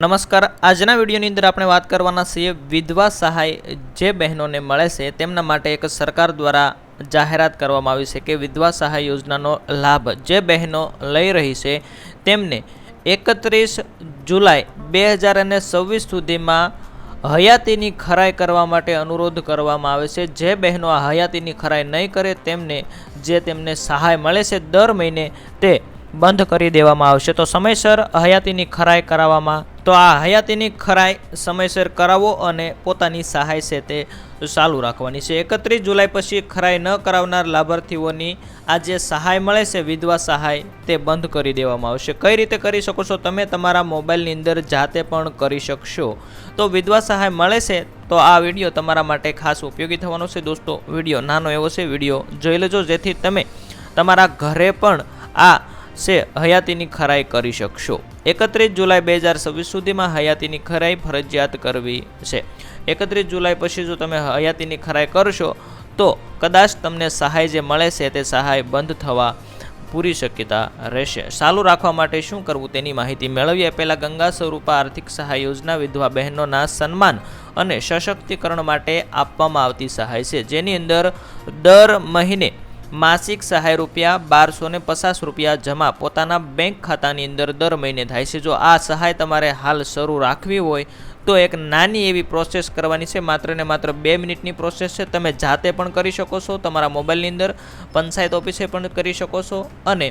નમસ્કાર, આજના વિડીયોની અંદર આપણે વાત કરવાના છીએ વિધવા સહાય જે બહેનોને મળે છે તેમના માટે એક સરકાર દ્વારા જાહેરાત કરવામાં આવી છે કે વિધવા સહાય યોજનાનો લાભ જે બહેનો લઈ રહી છે તેમને 31 જુલાઈ 2026 સુધીમાં હયાતીની ખરાઈ કરવા માટે અનુરોધ કરવામાં આવે છે। જે બહેનો આ હયાતીની ખરાઈ નહીં કરે તેમને સહાય મળે છે દર મહિને તે બંધ કરી દેવામાં આવશે। તો સમયસર હયાતીની ખરાઈ કરાવવામાં તો આ હયાતીની ખરાઈ સમયસર કરાવો અને પોતાની સહાય છે તે ચાલુ રાખવાની છે। 31 જુલાઈ પછી ખરાઈ ન કરાવનાર લાભાર્થીઓની આ જે સહાય મળે છે વિધવા સહાય તે બંધ કરી દેવામાં આવશે। કઈ રીતે કરી શકો છો તમે તમારા મોબાઈલની અંદર જાતે પણ કરી શકશો। તો વિધવા સહાય મળે છે તો આ વિડીયો તમારા માટે ખાસ ઉપયોગી થવાનો છે। દોસ્તો વિડીયો નાનો એવો છે, વિડીયો જોઈ લેજો જેથી તમે તમારા ઘરે પણ આ છે હયાતીની ખરાઈ કરી શકશો। 31 જુલાઈ 2026 સુધીમાં હયાતીની ખરાઈ ફરજિયાત કરવી છે। 31 જુલાઈ પછી જો તમે હયાતીની ખરાઈ કરશો તો કદાચ તમને સહાય જે મળે છે તે સહાય બંધ થવા પૂરી શક્યતા રહેશે। ચાલુ રાખવા માટે શું કરવું તેની માહિતી મેળવીએ। પહેલાં ગંગા સ્વરૂપા આર્થિક સહાય યોજના વિધવા બહેનોના સન્માન અને સશક્તિકરણ માટે આપવામાં આવતી સહાય છે, જેની અંદર દર મહિને માસિક સહાય ₹1250 જમા પોતાના બેંક ખાતાની અંદર દર મહિને થાય છે। જો આ સહાય તમારે હાલ શરૂ રાખવી હોય તો એક નાની એવી પ્રોસેસ કરવાની છે, માત્ર ને માત્ર 2 મિનિટની પ્રોસેસ છે। તમે જાતે પણ કરી શકો છો, તમારા મોબાઈલની અંદર પંચાયત ઓફિસે પણ કરી શકો છો અને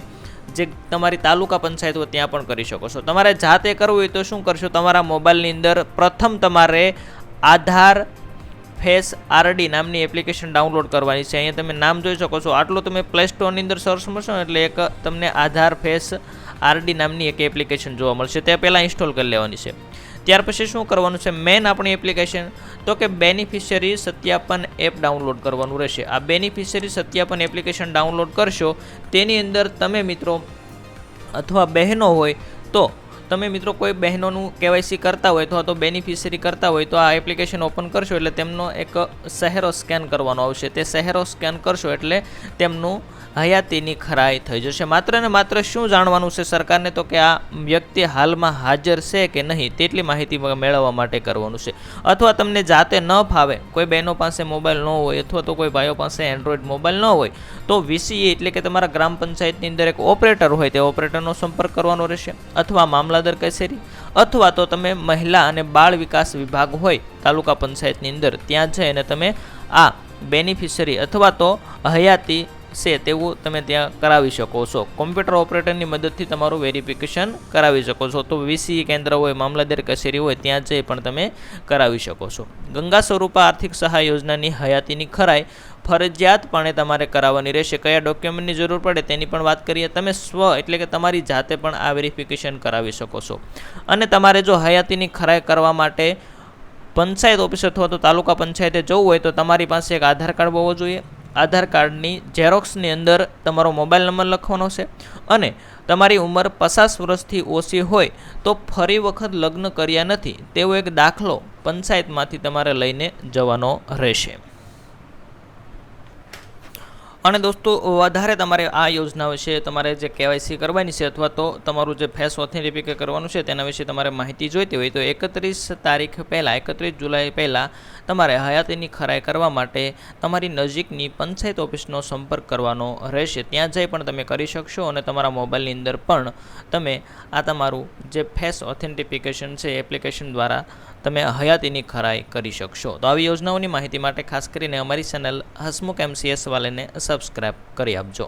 જે તમારી તાલુકા પંચાયત હોય ત્યાં પણ કરી શકો છો। તમારે જાતે કરવું હોય તો શું કરશો, તમારા મોબાઈલની અંદર પ્રથમ તમારે આધાર ફેસ આરડી નામની એપ્લિકેશન ડાઉનલોડ કરવાની છે। અહીંયા તમે નામ જોઈ શકો છો, આટલું તમે પ્લે સ્ટોરની અંદર સર્ચ મળશો એટલે એક તમને આધાર ફેસ આરડી નામની એક એપ્લિકેશન જોવા મળશે, તે પહેલાં ઇન્સ્ટોલ કરી લેવાની છે। ત્યાર પછી શું કરવાનું છે, મેન આપણી એપ્લિકેશન તો કે બેનિફિશિયરી સત્યાપન એપ ડાઉનલોડ કરવાનું રહેશે। આ બેનિફિશિયરી સત્યાપન એપ્લિકેશન ડાઉનલોડ કરશો તેની અંદર તમે મિત્રો અથવા બહેનો હોય તો તમે મિત્રો કોઈ બહેનોનું કેવાયસી કરતા હોય અથવા તો બેનિફિશિયરી કરતા હોય તો આ એપ્લિકેશન ઓપન કરશો એટલે તેમનો એક ચહેરો સ્કેન કરવાનો આવશે। તે ચહેરો સ્કેન કરશો એટલે તેમનું હયાતીની ખરાઈ થઈ જશે। માત્ર ને માત્ર શું જાણવાનું છે સરકારને તો કે આ વ્યક્તિ હાલમાં હાજર છે કે નહીં તેટલી માહિતી મેળવવા માટે કરવાનું છે। અથવા તમને જાતે ન ફાવે, કોઈ બહેનો પાસે મોબાઈલ ન હોય અથવા તો કોઈ ભાઈઓ પાસે એન્ડ્રોઈડ મોબાઈલ ન હોય તો વીસીએ એટલે કે તમારા ગ્રામ પંચાયતની અંદર એક ઓપરેટર હોય તે ઓપરેટરનો સંપર્ક કરવાનો રહેશે, અથવા મામલાદાર કચેરી, અથવા તો તમે મહિલા અને બાળ વિકાસ વિભાગ હોય તાલુકા પંચાયતની અંદર ત્યાં જઈને તમે આ બેનિફિશિયરી અથવા તો હયાતી છે તેવું તમે ત્યાં કરાવી શકો છો। કોમ્પ્યુટર ઓપરેટરની મદદથી તમારું વેરિફિકેશન કરાવી શકો છો। તો વીસી કેન્દ્ર હોય, મામલતદાર કચેરી હોય ત્યાં જઈ પણ તમે કરાવી શકો છો। ગંગા સ્વરૂપા આર્થિક સહાય યોજનાની હયાતીની ખરાઈ ફરજિયાતપણે તમારે કરાવવાની રહેશે। કયા ડોક્યુમેન્ટની જરૂર પડે તેની પણ વાત કરીએ। તમે એટલે કે તમારી જાતે પણ આ વેરિફિકેશન કરાવી શકો છો। અને તમારે જો હયાતીની ખરાઈ કરવા માટે પંચાયત ઓફિસ અથવા તો તાલુકા પંચાયતે જવું હોય તો તમારી પાસે એક આધાર કાર્ડ હોવો જોઈએ। આધાર કાર્ડની ઝેરોક્સની અંદર તમારો મોબાઈલ નંબર લખવાનો છે અને તમારી ઉંમર 50 વર્ષથી ઓછી હોય તો ફરી વખત લગ્ન કર્યા નથી તેવો એક દાખલો પંચાયતમાંથી તમારે લઈને જવાનો રહેશે। અને દોસ્તો વધારે તમારે આ યોજના વિશે તમારે જે કેવાયસી કરવાની છે અથવા તો તમારું જે ફેસ ઓથેન્ટિફિકેટ કરવાનું છે તેના વિશે તમારે માહિતી જોઈતી હોય તો 31 જુલાઈ પહેલાં તમારે હયાતીની ખરાઈ કરવા માટે તમારી નજીકની પંચાયત ઓફિસનો સંપર્ક કરવાનો રહેશે। ત્યાં જઈ પણ તમે કરી શકશો અને તમારા મોબાઈલની અંદર પણ તમે આ તમારું જે ફેસ ઓથેન્ટિફિકેશન છે એપ્લિકેશન દ્વારા તમે હયાતીની ખરાઈ કરી શકશો। તો આવી યોજનાઓની માહિતી માટે ખાસ કરીને અમારી ચેનલ હસમુખ MCS વાળાને સબસ્ક્રાઈબ કરી આપજો।